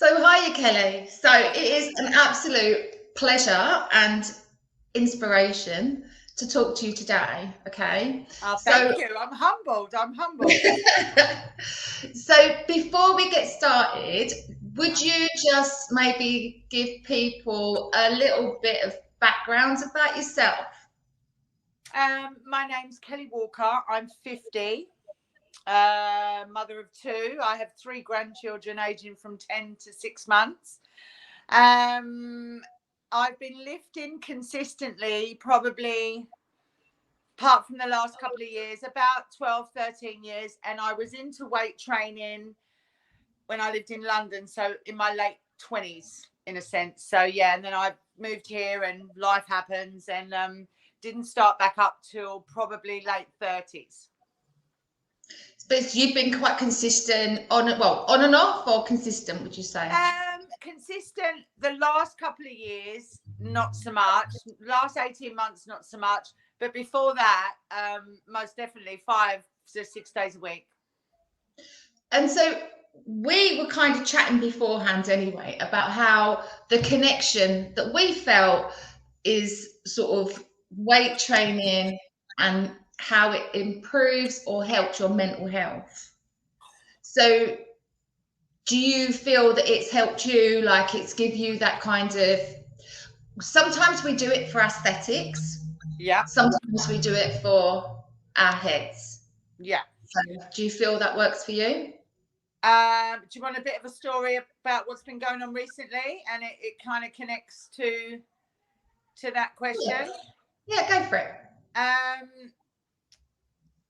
So, hiya, Kelly. So, it is an absolute pleasure and inspiration to talk to you today. Okay. Oh, thank So, you. I'm humbled. I'm humbled. so before we get started, would Yeah. you just maybe give people a little bit of background about yourself? My name's Kelly Walker. I'm 50, mother of two. I have three grandchildren aging from 10 to 6 months. Um, I've been lifting consistently, probably apart from the last couple of years, about 12, 13 years. And I was into weight training when I lived in London. So in my late 20s, in a sense. So yeah, and then I moved here and life happens and didn't start back up till probably late 30s. But you've been quite consistent on and off, or consistent, would you say? Consistent the last couple of years, not so much. Last 18 months, not so much. But before that, most definitely 5 to 6 days a week. And so we were kind of chatting beforehand anyway about how the connection that we felt is sort of weight training and how it improves or helps your mental health. So do you feel that it's helped you, like it's give you that kind of, sometimes we do it for aesthetics, Yeah. sometimes we do it for our heads. Yeah. So do you feel that works for you? Do you want a bit of a story about what's been going on recently? And it kind of connects to that question. Yeah, yeah, go for it.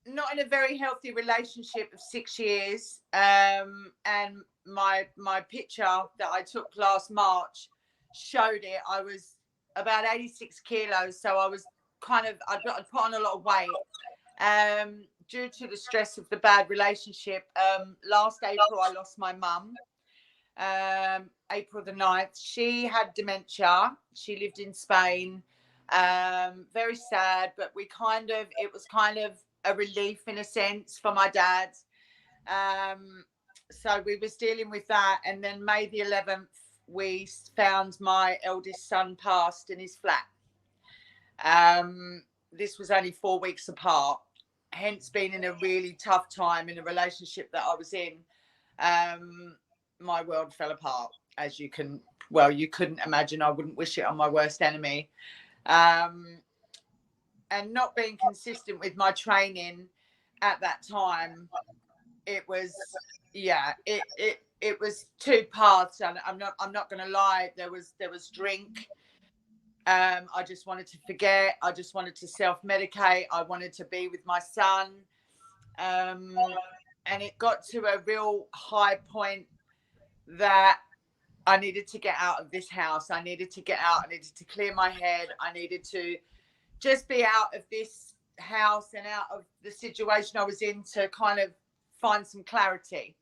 Not in a very healthy relationship of 6 years. And my picture that I took last March showed it. I was about 86 kilos. So I was I'd put on a lot of weight. Due to the stress of the bad relationship. Last April, I lost my mum. April the 9th. She had dementia. She lived in Spain. Very sad, but it was kind of a relief in a sense for my dad. So we was dealing with that. And then May the 11th, we found my eldest son passed in his flat. This was only 4 weeks apart, hence being in a really tough time in a relationship that I was in. My world fell apart, as you couldn't imagine. I wouldn't wish it on my worst enemy. And not being consistent with my training at that time, it was it was two paths. And I'm not going to lie, there was drink. I just wanted to forget. I just wanted to self-medicate. I wanted to be with my son. And it got to a real high point that I needed to get out of this house. I needed to get out. I needed to clear my head. I needed to just be out of this house and out of the situation I was in to kind of find some clarity.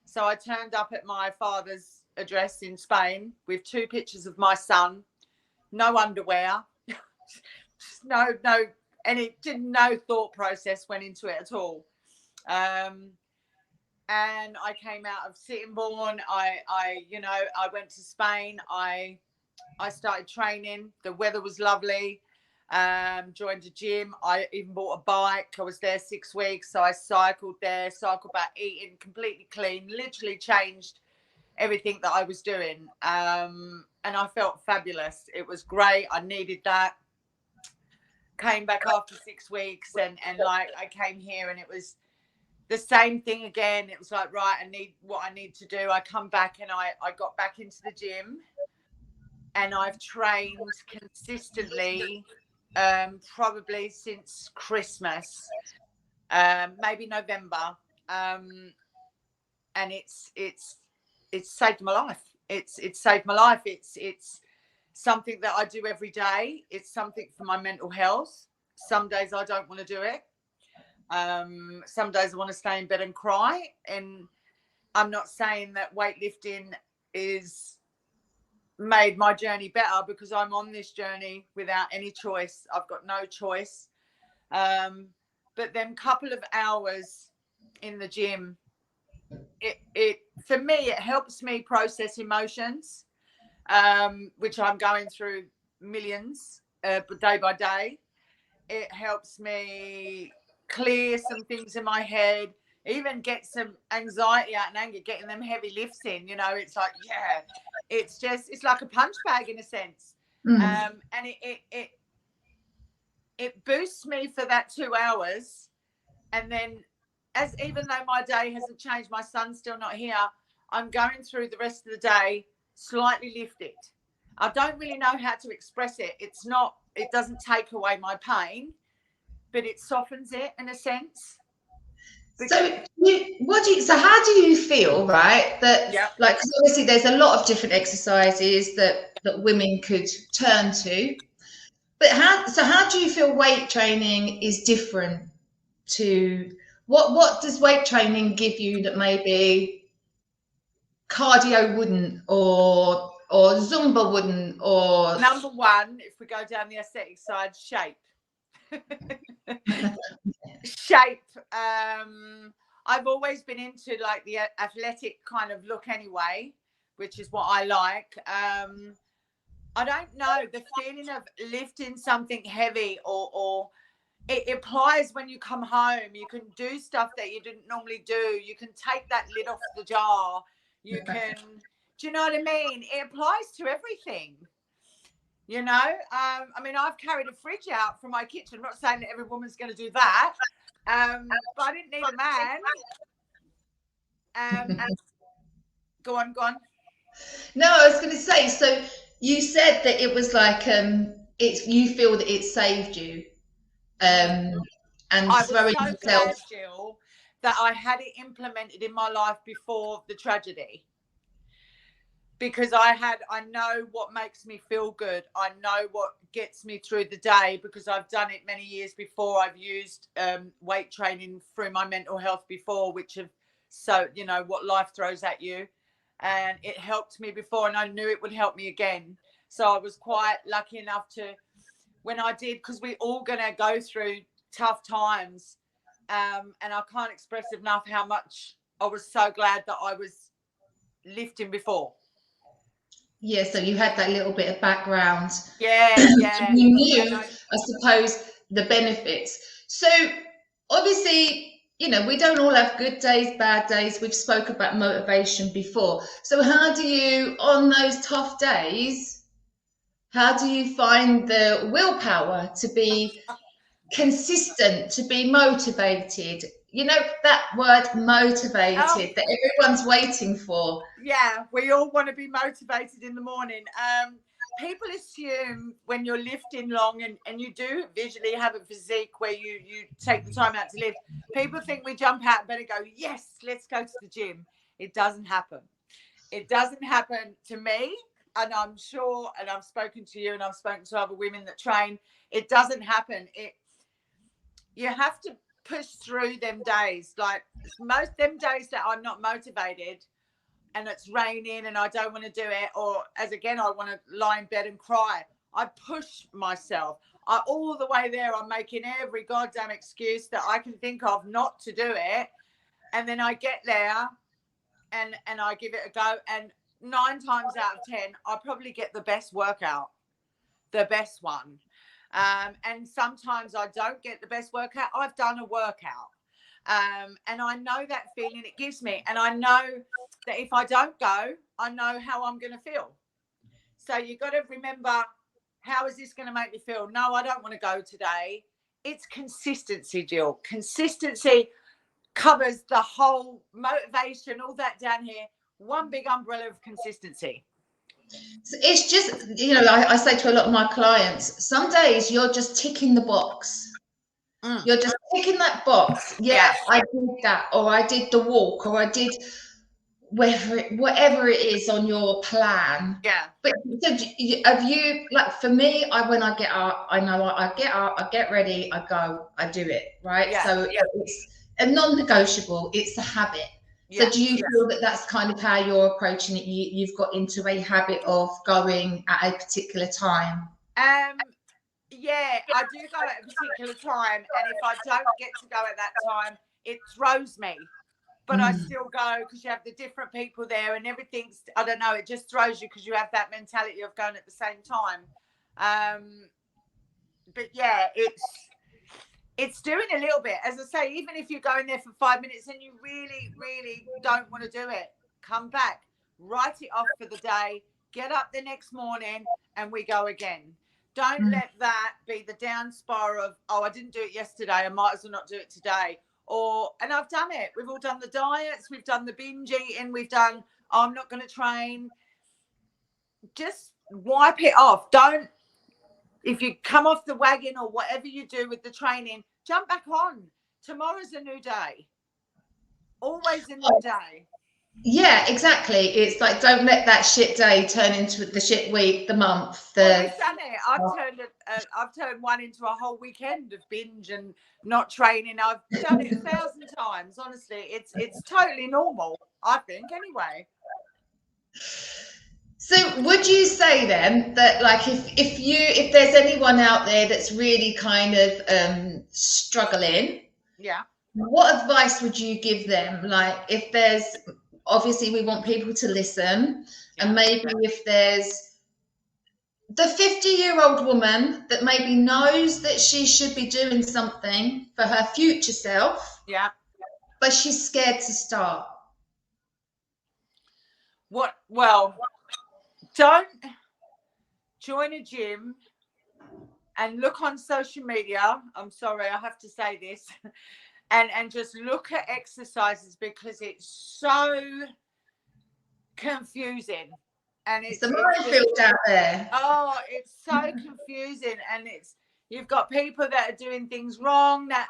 So I turned up at my father's address in Spain with 2 pictures of my son, no underwear, no, no thought process went into it at all. And I came out of Sittingbourne. I went to Spain. I started training. The weather was lovely. Joined a gym. I even bought a bike. I was there 6 weeks. So I cycled back, eating completely clean, literally changed everything that I was doing. And I felt fabulous. It was great. I needed that. Came back after 6 weeks and like I came here and it was the same thing again. It was like, right, I need to do. I come back and I got back into the gym and I've trained consistently, probably since Christmas, maybe November. And it's saved my life. It's saved my life. It's something that I do every day. It's something for my mental health. Some days I don't want to do it. Some days I want to stay in bed and cry. And I'm not saying that weightlifting is made my journey better, because I'm on this journey without any choice. I've got no choice. But then couple of hours in the gym, it for me, it helps me process emotions, which I'm going through millions day by day. It helps me clear some things in my head, even get some anxiety out and anger, getting them heavy lifts in. You know, it's like, yeah, it's like a punch bag in a sense. And it boosts me for that 2 hours. And then, even though my day hasn't changed, my son's still not here, I'm going through the rest of the day slightly lifted. I don't really know how to express it. It doesn't take away my pain, but it softens it in a sense. So how do you feel, right? That, yeah, like, 'cause obviously there's a lot of different exercises that women could turn to, but how do you feel weight training is different to what does weight training give you that maybe cardio wouldn't, or Zumba wouldn't? Or number one, if we go down the aesthetic side, shape. Shape. I've always been into like the athletic kind of look anyway, which is what I like. I don't know, the feeling of lifting something heavy, or it applies when you come home. You can do stuff that you didn't normally do. You can take that lid off the jar. You can, do you know what I mean? It applies to everything. You know, I mean, I've carried a fridge out from my kitchen. I'm not saying that every woman's going to do that, but I didn't need a man. Go on. No, I was going to say, so you said that it was like, you feel that it saved you, and I was throwing so yourself. glad, Jill, that I had it implemented in my life before the tragedy. Because I know what makes me feel good. I know what gets me through the day, because I've done it many years before. I've used weight training through my mental health before, you know, what life throws at you. And it helped me before, and I knew it would help me again. So I was quite lucky enough to, when I did, because we're all going to go through tough times. And I can't express enough how much I was so glad that I was lifting before. Yeah, so you had that little bit of background. Yeah. You knew, I suppose, the benefits. So obviously, you know, we don't all have good days, bad days. We've spoke about motivation before. So how do you, on those tough days, how do you find the willpower to be consistent, to be motivated? You know, that word motivated that everyone's waiting for. Yeah, we all want to be motivated in the morning. People assume when you're lifting long, and you do visually have a physique where you take the time out to lift, people think we jump out and better go, yes, let's go to the gym. It doesn't happen. It doesn't happen to me. And I'm sure, and I've spoken to you and I've spoken to other women that train, it doesn't happen. You have to push through them days. Like most them days that I'm not motivated and it's raining and I don't want to do it, or as again, I want to lie in bed and cry, I push myself. All the way there, I'm making every goddamn excuse that I can think of not to do it. And then I get there and I give it a go. And 9 times out of 10, I probably get the best workout, the best one. And sometimes I don't get the best workout. I've done a workout. And I know that feeling it gives me. And I know that if I don't go, I know how I'm going to feel. So you've got to remember, how is this going to make me feel? No, I don't want to go today. It's consistency, Jill. Consistency covers the whole motivation, all that down here. One big umbrella of consistency. So it's just, you know, I say to a lot of my clients, some days you're just ticking the box. You're just ticking that box. Yeah, I did that, or I did the walk, or I did whatever it is on your plan. Yeah. But so have you, like, for me, when I get up, I know I get up, I get ready, I go, I do it, right? Yeah. So it's a non-negotiable. It's a habit. So do you feel that that's kind of how you're approaching it? You've got into a habit of going at a particular time? Yeah, I do go at a particular time. And if I don't get to go at that time, it throws me. but I still go because you have the different people there and everything's, I don't know, it just throws you because you have that mentality of going at the same time. But yeah, it's doing a little bit. As I say, even if you're going there for 5 minutes and you really, really don't want to do it, come back, write it off for the day, get up the next morning and we go again. Don't let that be the down spiral of, oh, I didn't do it yesterday, I might as well not do it today. And I've done it. We've all done the diets, we've done the binge eating, we've done, oh, I'm not going to train. Just wipe it off. Don't, if you come off the wagon or whatever you do with the training, jump back on. Tomorrow's a new day. Always a new day. Yeah, exactly. It's like, don't let that shit day turn into the shit week, the month. Well, we've done it. I've turned one into a whole weekend of binge and not training. I've done it 1,000 times. Honestly, it's totally normal, I think, anyway. So would you say then that, like, if there's anyone out there that's really kind of struggling, yeah, what advice would you give them? Like, if there's, obviously we want people to listen, and maybe if there's the 50-year-old woman that maybe knows that she should be doing something for her future self, but she's scared to start. Well, don't join a gym and look on social media. I'm sorry, I have to say this. And just look at exercises because it's so confusing. And it's the minefield out there. Oh, it's so confusing. And you've got people that are doing things wrong, that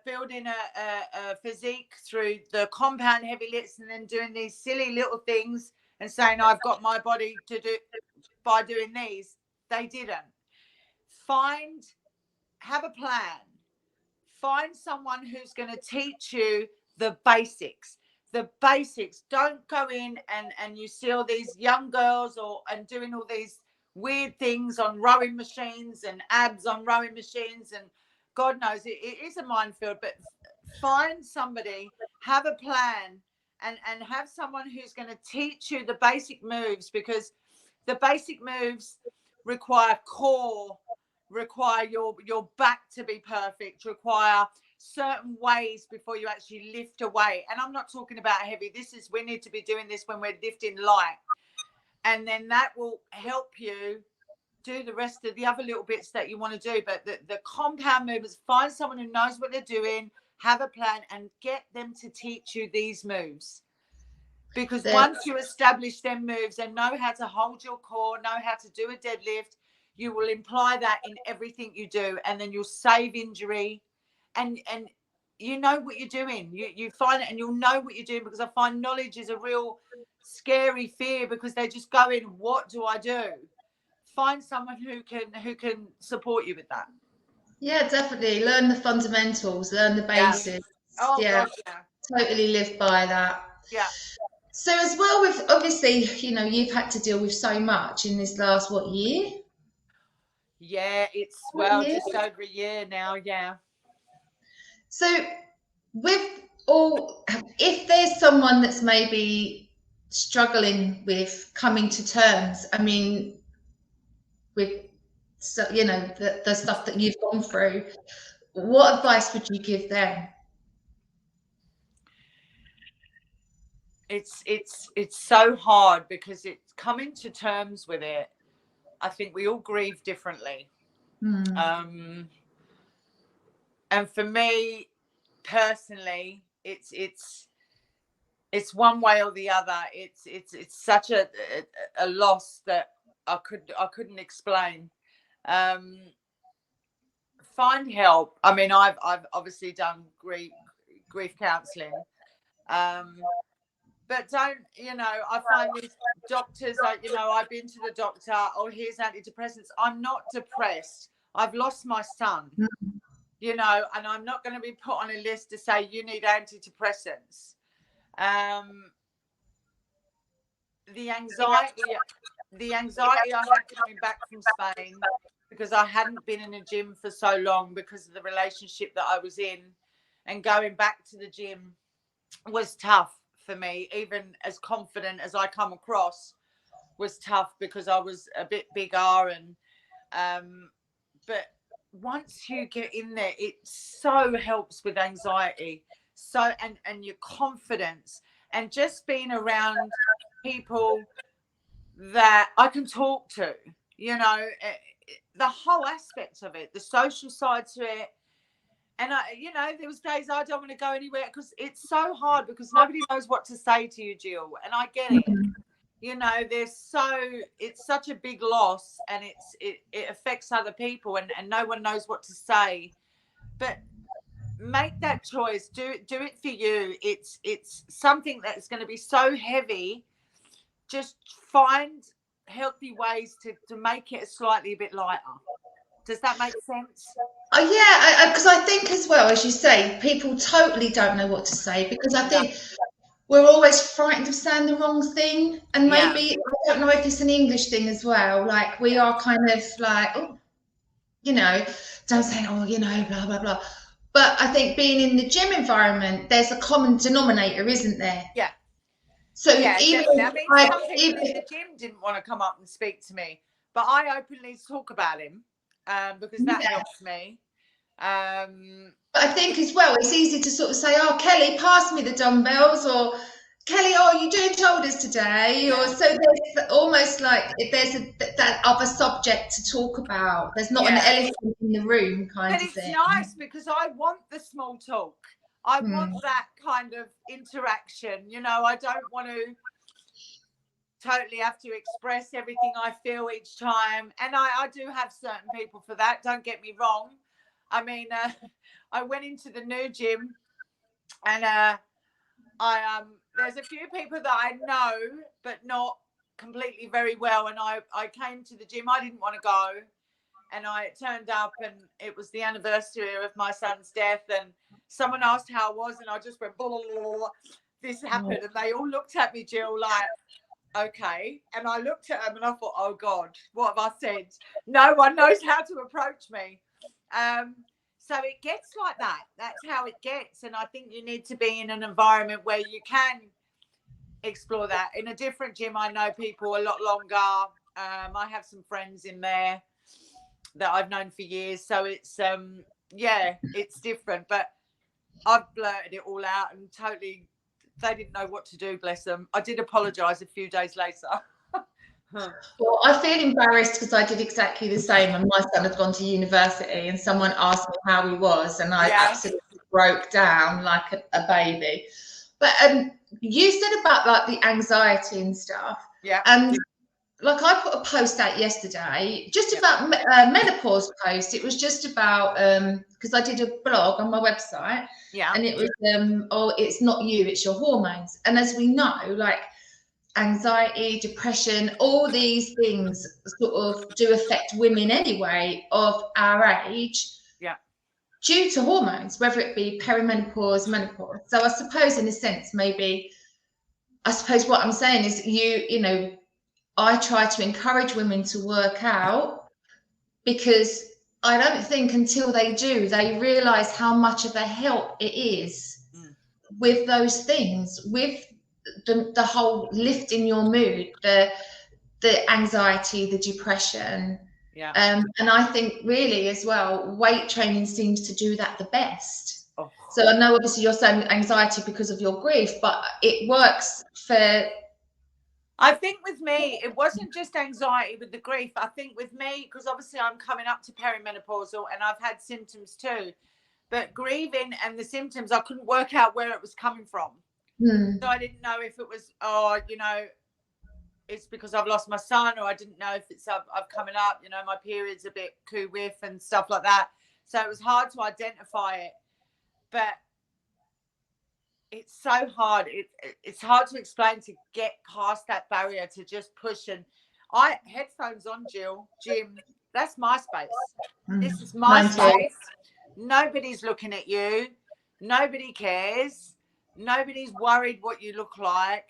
building a physique through the compound heavy lifts and then doing these silly little things and saying, I've got my body to do by doing these. They didn't. Have a plan. Find someone who's going to teach you the basics. The basics. Don't go in and you see all these young girls and doing all these weird things on rowing machines and abs on rowing machines, and God knows it is a minefield. But find somebody, have a plan, and have someone who's going to teach you the basic moves, because the basic moves require core, require your back to be perfect, require certain ways before you actually lift a weight. And I'm not talking about heavy. We need to be doing this when we're lifting light, and then that will help you do the rest of the other little bits that you want to do. But the compound movements, find someone who knows what they're doing, have a plan, and get them to teach you these moves. Because once you establish them moves and know how to hold your core, know how to do a deadlift, you will imply that in everything you do, and then you'll save injury, and you know what you're doing. You find it and you'll know what you're doing, because I find knowledge is a real scary fear, because they just go in, what do I do? Find someone who can support you with that. Yeah, definitely. Learn the fundamentals, learn the basics. Oh, yeah. gosh, Totally live by that. Yeah. So as well, with obviously, you've had to deal with so much in this last, year? Yeah, it's just over a year now. Yeah. So if there's someone that's maybe struggling with coming to terms, I mean, with the stuff that you've gone through, what advice would you give them? It's so hard, because it's coming to terms with it. I think we all grieve differently. And for me personally, it's one way or the other. It's such a loss that I couldn't explain. Find help. I mean, I've obviously done grief counselling. But don't, I find these doctors, like, I've been to the doctor, oh, here's antidepressants. I'm not depressed. I've lost my son, and I'm not going to be put on a list to say you need antidepressants. The anxiety I had coming back from Spain, because I hadn't been in a gym for so long because of the relationship that I was in, and going back to the gym was tough for me. Even as confident as I come across was tough because I was a bit bigger, and but once you get in there, it so helps with anxiety, so and your confidence, and just being around people that I can talk to, you know, the whole aspect of it, the social side to it. And there was days I don't want to go anywhere because it's so hard, because nobody knows what to say to you, Jill, and I get it. It's such a big loss, and it affects other people, and no one knows what to say. But make that choice. Do it for you. It's something that's going to be so heavy. Just find healthy ways to make it slightly a bit lighter. Does that make sense? Yeah, because I think as well, as you say, people totally don't know what to say, because I think we're always frightened of saying the wrong thing. And maybe, I don't know if it's an English thing as well, like we are kind of like, oh, don't say, oh, blah, blah, blah. But I think being in the gym environment, there's a common denominator, isn't there? Yeah. So even some people in the gym didn't want to come up and speak to me, but I openly talk about him because that helps me. But I think as well, it's easy to sort of say, oh, Kelly, pass me the dumbbells, or Kelly, oh, you're doing shoulders today, or so there's almost like if there's that other subject to talk about. There's not an elephant in the room kind of thing. But it's nice because I want the small talk. I want that kind of interaction. I don't want to totally have to express everything I feel each time. And I do have certain people for that. Don't get me wrong. I mean, I went into the new gym, and there's a few people that I know, but not completely very well. And I came to the gym. I didn't want to go, and I turned up, and it was the anniversary of my son's death. And someone asked how I was, and I just went, blah, blah, blah. This happened, and they all looked at me, Jill, like, okay. And I looked at them, and I thought, oh God, what have I said? No one knows how to approach me. So it gets like that. That's how it gets. And I think you need to be in an environment where you can explore that. In a different gym, I know people a lot longer. I have some friends in there that I've known for years. So it's, it's different. But I've blurted it all out, and totally, they didn't know what to do, bless them. I did apologise a few days later. Well, I feel embarrassed because I did exactly the same, and my son had gone to university, and someone asked me how he was, and I absolutely broke down like a baby. But you said about like the anxiety and stuff, and like I put a post out yesterday just about menopause post. It was just about because I did a blog on my website, and it was oh, it's not you, it's your hormones. And as we know, like anxiety, depression, all these things sort of do affect women anyway of our age, due to hormones, whether it be perimenopause, menopause. So I suppose in a sense, I suppose what I'm saying is I try to encourage women to work out, because I don't think until they do, they realize how much of a help it is with those things, with the whole lifting your mood, the anxiety, the depression. And I think really as well, weight training seems to do that the best. So I know obviously you're saying anxiety because of your grief, but it works for... I think with me, it wasn't just anxiety with the grief. I think with me, because obviously I'm coming up to perimenopausal and I've had symptoms too, but grieving and the symptoms, I couldn't work out where it was coming from. So I didn't know if it was, it's because I've lost my son, or I didn't know if it's I've coming up, my period's a bit whiff and stuff like that. So it was hard to identify it, but it's so hard. It's hard to explain, to get past that barrier, to just push. And headphones on, Jim, that's my space. This is my space. Nobody's looking at you. Nobody cares. Nobody's worried what you look like.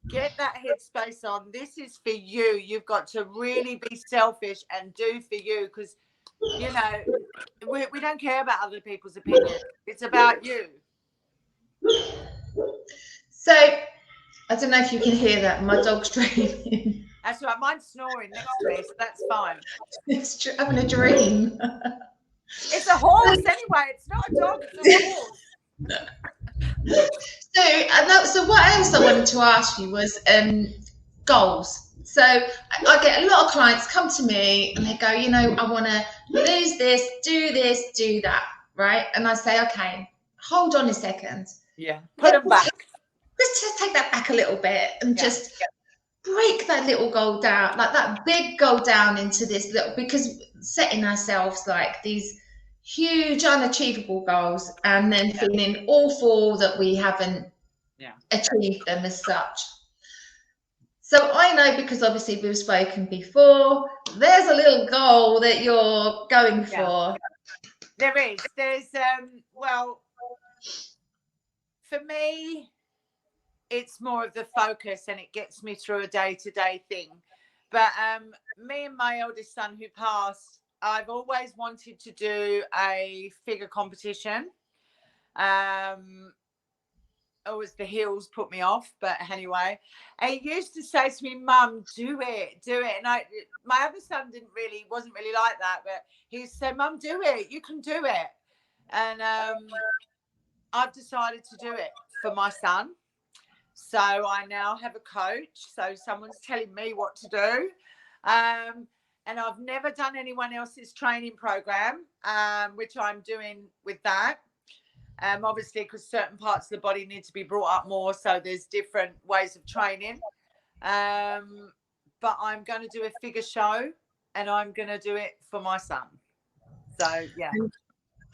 Get that headspace on. This is for you. You've got to really be selfish and do for you, because, we don't care about other people's opinions. It's about you. So I don't know if you can hear that. My dog's dreaming. That's right. Mine's snoring next to me, so that's fine. It's having a dream. It's a horse anyway. It's not a dog. It's a horse. So what else I wanted to ask you was goals. So I get a lot of clients come to me and they go, I want to lose this, do that, right? And I say, okay, hold on a second. Yeah, put them back. Let's just take that back a little bit and just break that little goal down, like that big goal down into this little, because setting ourselves like these huge unachievable goals and then feeling awful that we haven't achieved them as such. So I know, because obviously we've spoken before, there's a little goal that you're going for. There is. There's well, for me, it's more of the focus, and it gets me through a day-to-day thing. But me and my eldest son, who passed, I've always wanted to do a figure competition. Always the heels put me off, but anyway, and he used to say to me, "Mum, do it." And my other son wasn't really like that, but he said, "Mum, do it. You can do it." And I've decided to do it for my son. So I now have a coach. So someone's telling me what to do. And I've never done anyone else's training program, which I'm doing with that. Obviously, because certain parts of the body need to be brought up more. So there's different ways of training. But I'm going to do a figure show, and I'm going to do it for my son. So, yeah.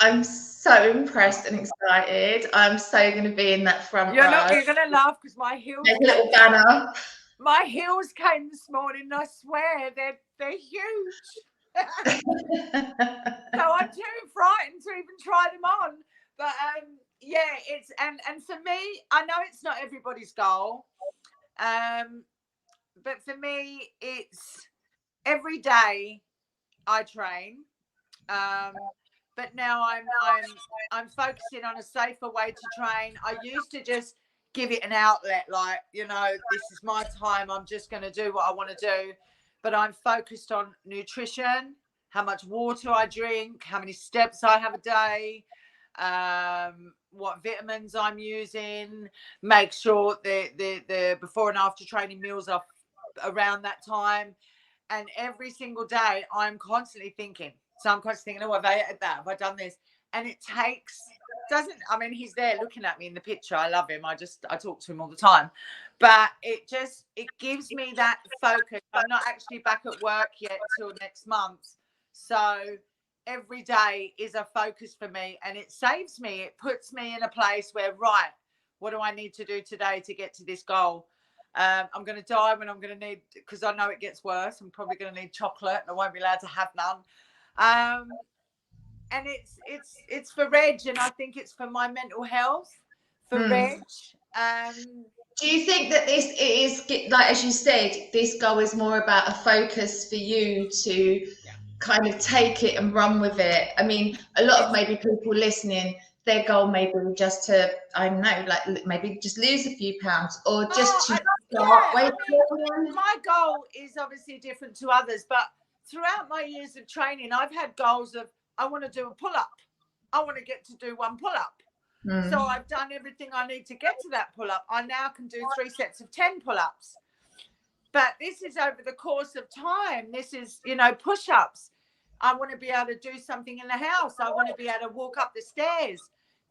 I'm so impressed and excited. I'm so going to be in that front row. You're going to laugh because my heels. There's a little banner. My heels came this morning. I swear they're huge. So I'm too frightened to even try them on. But it's and for me, I know it's not everybody's goal. But for me, it's every day I train. But now I'm focusing on a safer way to train. I used to just give it an outlet, like, this is my time. I'm just going to do what I want to do. But I'm focused on nutrition, how much water I drink, how many steps I have a day, what vitamins I'm using, make sure the before and after training meals are around that time. And every single day I'm constantly thinking. So I'm constantly thinking, have I ate that? Have I done this? And he's there looking at me in the picture. I love him. I talk to him all the time. But it gives me that focus. I'm not actually back at work yet till next month. So every day is a focus for me, and it saves me. It puts me in a place where, right, what do I need to do today to get to this goal? I'm going to die when I'm going to need, because I know it gets worse. I'm probably going to need chocolate, and I won't be allowed to have none. And it's for Reg, and I think it's for my mental health, for Reg. Do you think that this is, like, as you said, this goal is more about a focus for you to kind of take it and run with it? I mean, a lot of maybe people listening, their goal maybe just to, I don't know, like maybe just lose a few pounds, or just to start weight. My goal is obviously different to others, but throughout my years of training, I've had goals of, I want to do a pull-up. I want to get to do one pull-up. So I've done everything I need to get to that pull-up. I now can do 3 sets of 10 pull-ups. But this is over the course of time. This is, push-ups. I want to be able to do something in the house. I want to be able to walk up the stairs.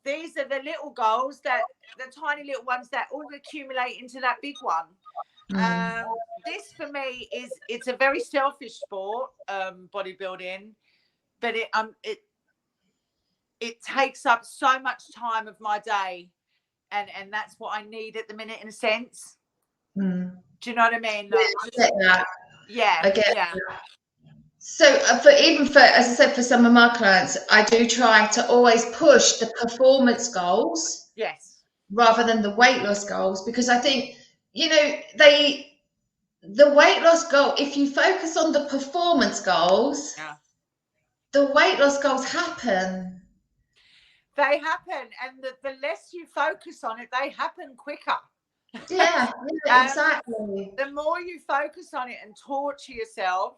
These are the little goals, the tiny little ones that all accumulate into that big one. This for me it's a very selfish sport, bodybuilding, but it takes up so much time of my day, and that's what I need at the minute, in a sense. Do you know what I mean? I get that. I get that. So as I said, for some of my clients, I do try to always push the performance goals, rather than the weight loss goals, because I think, the weight loss goal, if you focus on the performance goals, the weight loss goals happen. They happen, and the less you focus on it, they happen quicker. Yeah, exactly. The more you focus on it and torture yourself,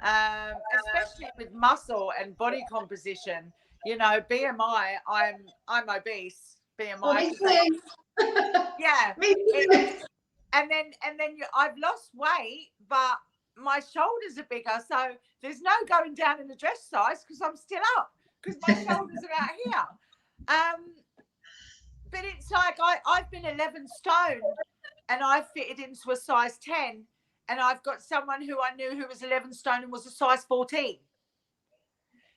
especially with muscle and body composition, you know, BMI. I'm obese. BMI. Oh, me too. Yeah. Me too. And then I've lost weight, but my shoulders are bigger, so there's no going down in the dress size because I'm still up because my shoulders are out here. But it's like I've been 11 stone and I fitted into a size 10, and I've got someone who I knew who was 11 stone and was a size 14.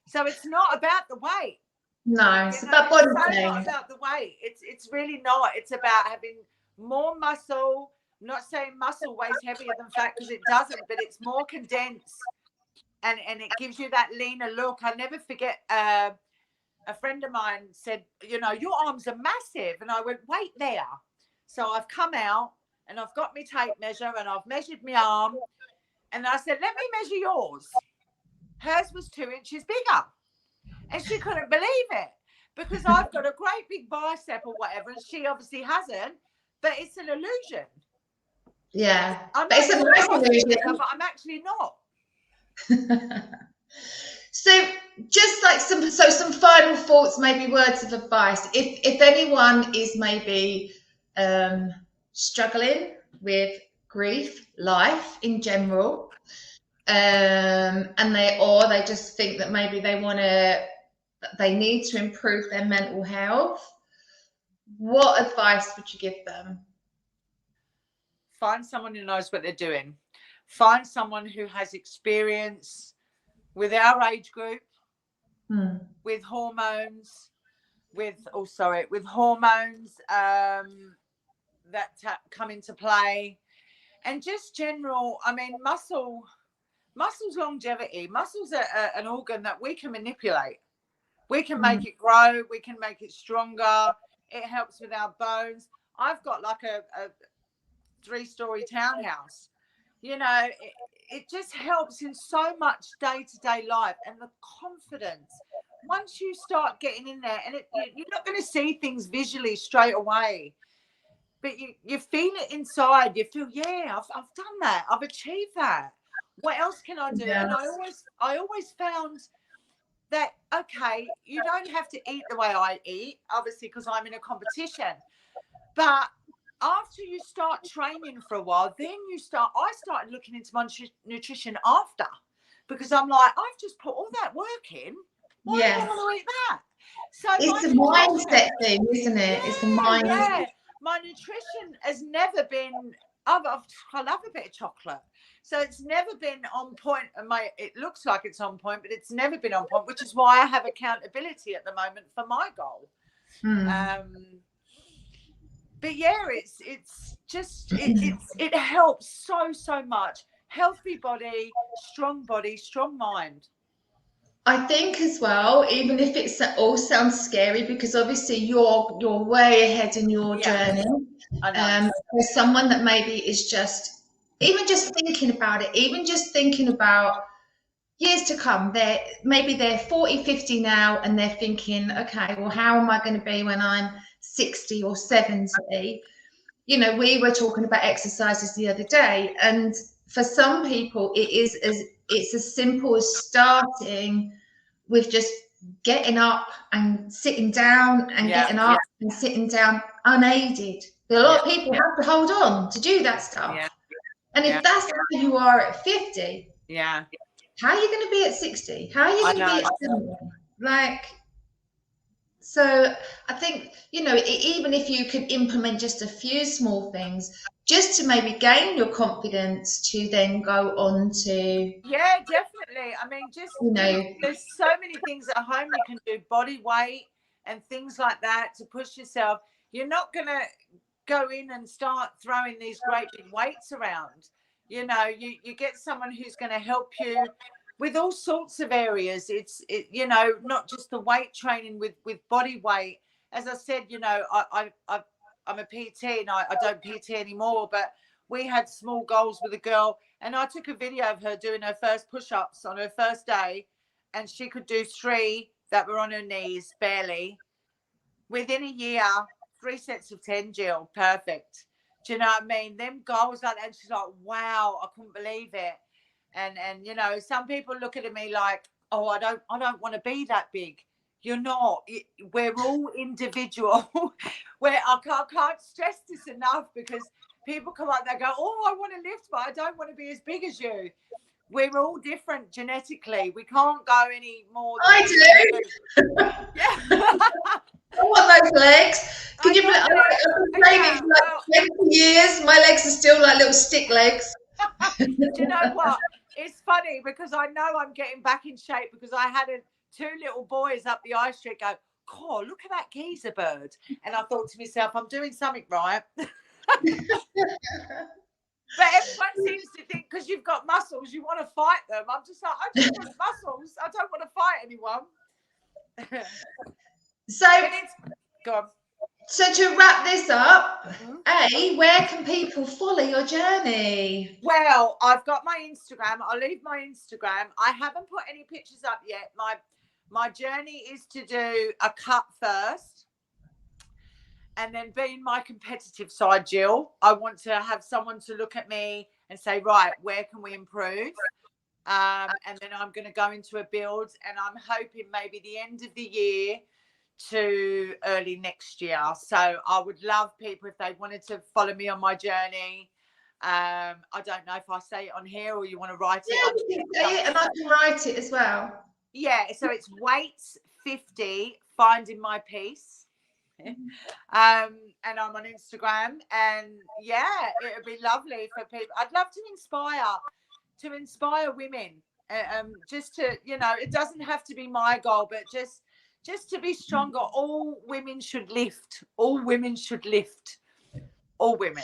So it's not about the weight. No, it's about body weight. Not about the weight. It's really not. It's about having more muscle. I'm not saying muscle weighs heavier than fat because it doesn't, but it's more condensed, and it gives you that leaner look. I never forget. A friend of mine said, you know, your arms are massive, and I went, wait there. So I've come out and I've got my tape measure and I've measured my arm, and I said, let me measure yours. Hers was 2 inches bigger, and she couldn't believe it because I've got a great big bicep or whatever, and she obviously hasn't. But it's an illusion. Yeah, but it's a nice illusion. But I'm actually not. So just like some final thoughts, maybe words of advice. If anyone is maybe struggling with grief, life in general, and they just think that maybe they need to improve their mental health, what advice would you give them? Find someone who knows what they're doing. Find someone who has experience with our age group, with hormones, with hormones that come into play, and just general. I mean, muscle's longevity. Muscle's an organ that we can manipulate. We can make it grow. We can make it stronger. It helps with our bones. I've got like a 3-story townhouse. You know, it just helps in so much day-to-day life, and the confidence. Once you start getting in there, and you're not going to see things visually straight away, but you feel it inside. You feel, yeah, I've done that. I've achieved that. What else can I do? Yes. And I always found that, okay, you don't have to eat the way I eat, obviously, because I'm in a competition. But after you start training for a while, then I started looking into my nutrition after, because I'm like, I've just put all that work in. Why do I want to eat that? So it's a mindset thing, isn't it? Yeah, it's the mind. Yeah. My nutrition has never been. I love a bit of chocolate, so it's never been on point. And it looks like it's on point, but it's never been on point, which is why I have accountability at the moment for my goal. But yeah, it helps so much. Healthy body, strong mind. I think as well, even if it all sounds scary, because obviously you're way ahead in your journey. For someone that maybe is just thinking about it, even just thinking about years to come, they're 40, 50 now, and they're thinking, okay, well, how am I going to be when I'm 60 or 70? You know, we were talking about exercises the other day, and for some people it's as simple as starting with just getting up and sitting down and getting up and sitting down unaided. But a lot of people have to hold on to do that stuff. And if that's how you are at 50, how are you going to be at 60? How are you going to be at 70? Like, so I think, you know, even if you can implement just a few small things, just to maybe gain your confidence to then go on to. Yeah, definitely. I mean, just, you know, there's so many things at home you can do, body weight and things like that to push yourself. You're not going to go in and start throwing these great big weights around. You know, you get someone who's going to help you with all sorts of areas. It's you know, not just the weight training with body weight. As I said, you know, I'm a PT and I don't PT anymore, but we had small goals with a girl, and I took a video of her doing her first push-ups on her first day, and she could do 3 that were on her knees barely. within a year, 3 sets of 10, Jill, perfect. Do you know what I mean? Them goals like that, and she's like, wow, I couldn't believe it. And you know, some people look at me like, oh, I don't want to be that big. You're not. We're all individual. Where I can't stress this enough, because people come up, they go, oh, I want to lift, but I don't want to be as big as you. We're all different genetically. We can't go any more than I do. Yeah. I want those legs. Can you believe I've been training for like 20 years? My legs are still like little stick legs. Do you know what? It's funny because I know I'm getting back in shape, because I had 2 little boys up the high street go, oh, look at that geezer bird. And I thought to myself, I'm doing something right. But everyone seems to think because you've got muscles, you want to fight them. I'm just like, I just want muscles. I don't want to fight anyone. So, go on. So to wrap this up, where can people follow your journey? Well, I've got my Instagram. I'll leave my Instagram. I haven't put any pictures up yet. My journey is to do a cut first, and then being my competitive side, Jill. I want to have someone to look at me and say, right, where can we improve? And then I'm going to go into a build, and I'm hoping maybe the end of the year to early next year. So I would love people if they wanted to follow me on my journey. I don't know if I say it on here or you want to write it. Yeah, you can say it, and I can write it as well. Yeah, so it's weights 50 finding my peace. And I'm on Instagram, and yeah, it would be lovely for people. I'd love to inspire women, just to, you know, it doesn't have to be my goal, but just to be stronger. All women should lift. All women should lift. All women.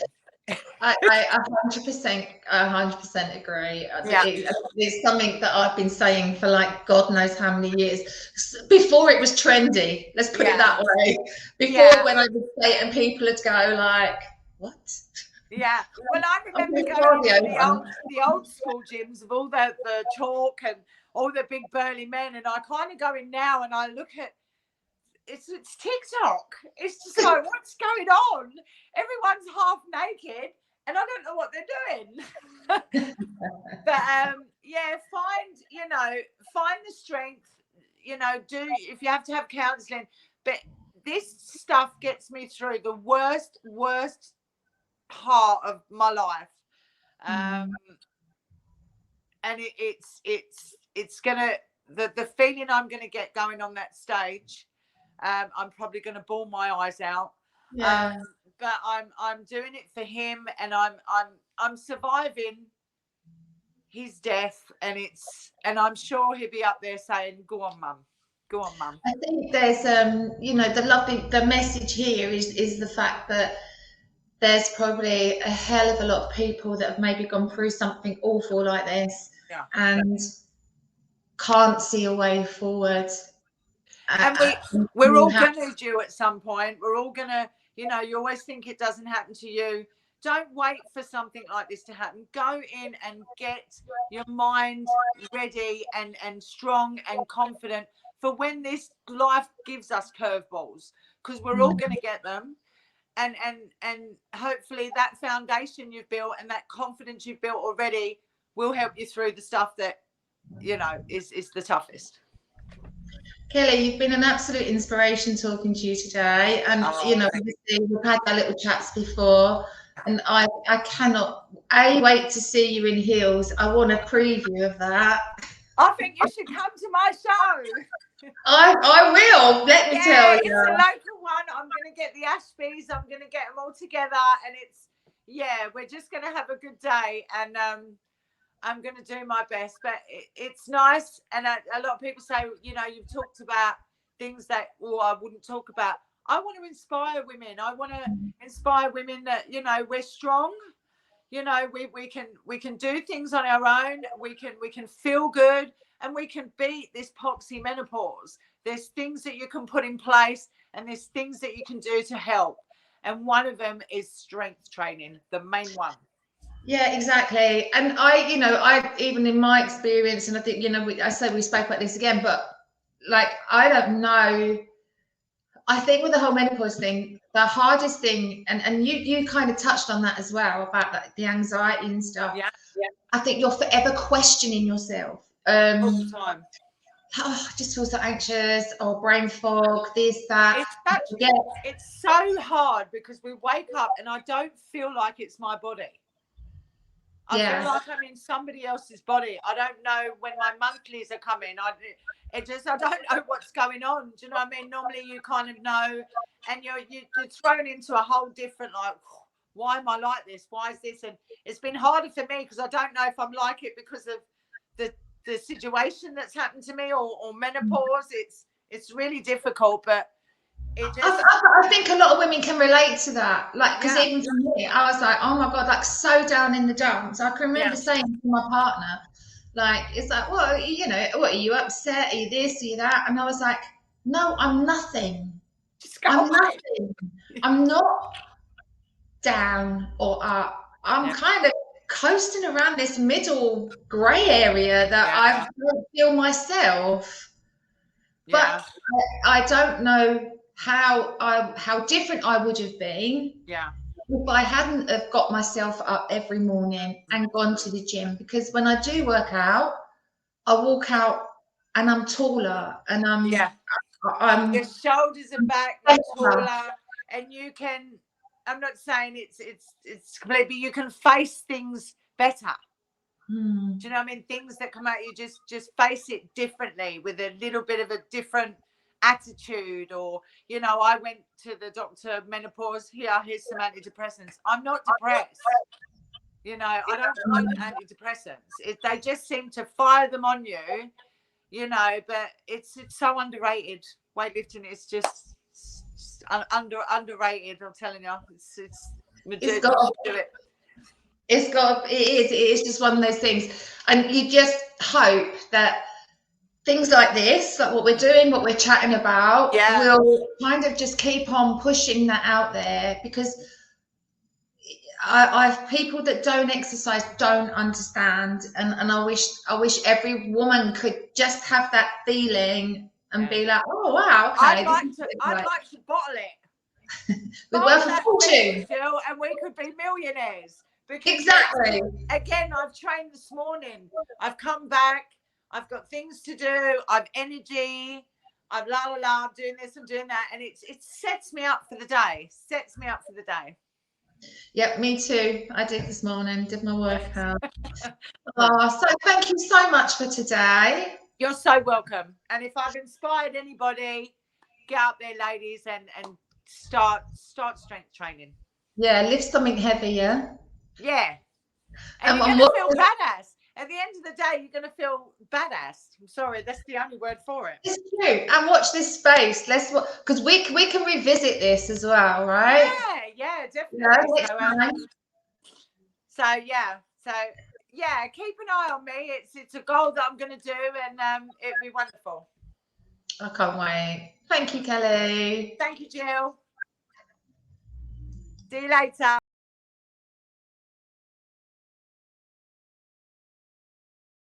I 100% agree. Yeah. It's something that I've been saying for like God knows how many years. Before it was trendy, let's put it that way. Before, when I would say it and people would go like, what? Yeah. Well, I remember going to the old school gyms of all the chalk and all the big burly men, and I kind of go in now and I look at it's TikTok. It's just like, what's going on? Everyone's half naked and I don't know what they're doing. But yeah, find the strength, if you have to have counseling. But this stuff gets me through the worst part of my life. And it's gonna, the feeling I'm gonna get going on that stage, I'm probably gonna bawl my eyes out. Yeah. But I'm doing it for him, and I'm surviving his death, and I'm sure he'll be up there saying, go on mum. I think there's the message here is the fact that there's probably a hell of a lot of people that have maybe gone through something awful like this, and can't see a way forward. And we're all going to do at some point. We're all going to, you always think it doesn't happen to you. Don't wait for something like this to happen. Go in and get your mind ready and strong and confident for when this life gives us curveballs, because we're all going to get them. And hopefully that foundation you've built and that confidence you've built already will help you through the stuff that, is the toughest. Kelly, you've been an absolute inspiration talking to you today. And, obviously we've had our little chats before, and I cannot wait to see you in heels. I want a preview of that. I think you should come to my show. I will, let me tell you. It's a local one. I'm going to get the Ashbys. I'm going to get them all together. And we're just going to have a good day. And I'm going to do my best. But it's nice. And a lot of people say, you've talked about things that I wouldn't talk about. I want to inspire women. I want to inspire women that, we're strong. We can do things on our own. We can feel good, and we can beat this poxy menopause. There's things that you can put in place, and there's things that you can do to help. And one of them is strength training, the main one. Yeah, exactly. And I even in my experience, and I think, I said we spoke about this again, but like, I don't know. I think with the whole menopause thing, the hardest thing, and you kind of touched on that as well, about like the anxiety and stuff. Yeah. I think you're forever questioning yourself. All the time. Oh, I just feel so anxious, or brain fog, this, that. It's so hard because we wake up and I don't feel like it's my body. I feel like I'm in somebody else's body. I don't know when my monthlies are coming. I don't know what's going on. Do you know what I mean? Normally you kind of know, and you're thrown into a whole different, like, why am I like this? Why is this? And it's been harder for me because I don't know if I'm like it because of the situation that's happened to me, or menopause. It's really difficult, but I think a lot of women can relate to that. Like, because even for me, I was like, oh my God, like so down in the dumps. I can remember saying to my partner, like, it's like, well, you know, what, are you upset? Are you this? Are you that? And I was like, no, I'm nothing. I'm nothing. I'm not down or up. I'm kind of coasting around this middle grey area that I don't feel myself. But I don't know how different I would have been if I hadn't have got myself up every morning and gone to the gym. Because when I do work out, I walk out and I'm taller, and I'm your shoulders are back, you're taller, and you can, I'm not saying it's complete, but you can face things better. Do you know what I mean? Things that come out, you just face it differently, with a little bit of a different attitude. Or, you know, I went to the doctor, menopause, here's some antidepressants. I'm not depressed. You know, I don't want antidepressants. They just seem to fire them on you, you know, but it's so underrated. Weightlifting is just underrated. I'm telling you, it's got to do it. It is just one of those things, and you just hope that things like this, like what we're doing, what we're chatting about, will kind of just keep on pushing that out there, because I've people that don't exercise don't understand, and I wish every woman could just have that feeling and be like, oh wow, okay, I'd like to bottle it. With worth a fortune, and we could be millionaires. Because exactly. Again, I've trained this morning. I've come back. I've got things to do. I've energy. I'm I'm doing this, I'm doing that, and it sets me up for the day. Yep, me too. I did this morning. Did my workout. So thank you so much for today. You're so welcome. And if I've inspired anybody, get out there, ladies, and start strength training. Yeah, lift something heavy. Yeah. And you're going to feel badass. At the end of the day, you're going to feel badass. I'm sorry, that's the only word for it. It's true. And watch this space. Because we can revisit this as well, right? Yeah, definitely. So keep an eye on me. It's a goal that I'm going to do, and it'll be wonderful. I can't wait. Thank you, Kelly. Thank you, Jill. See you later.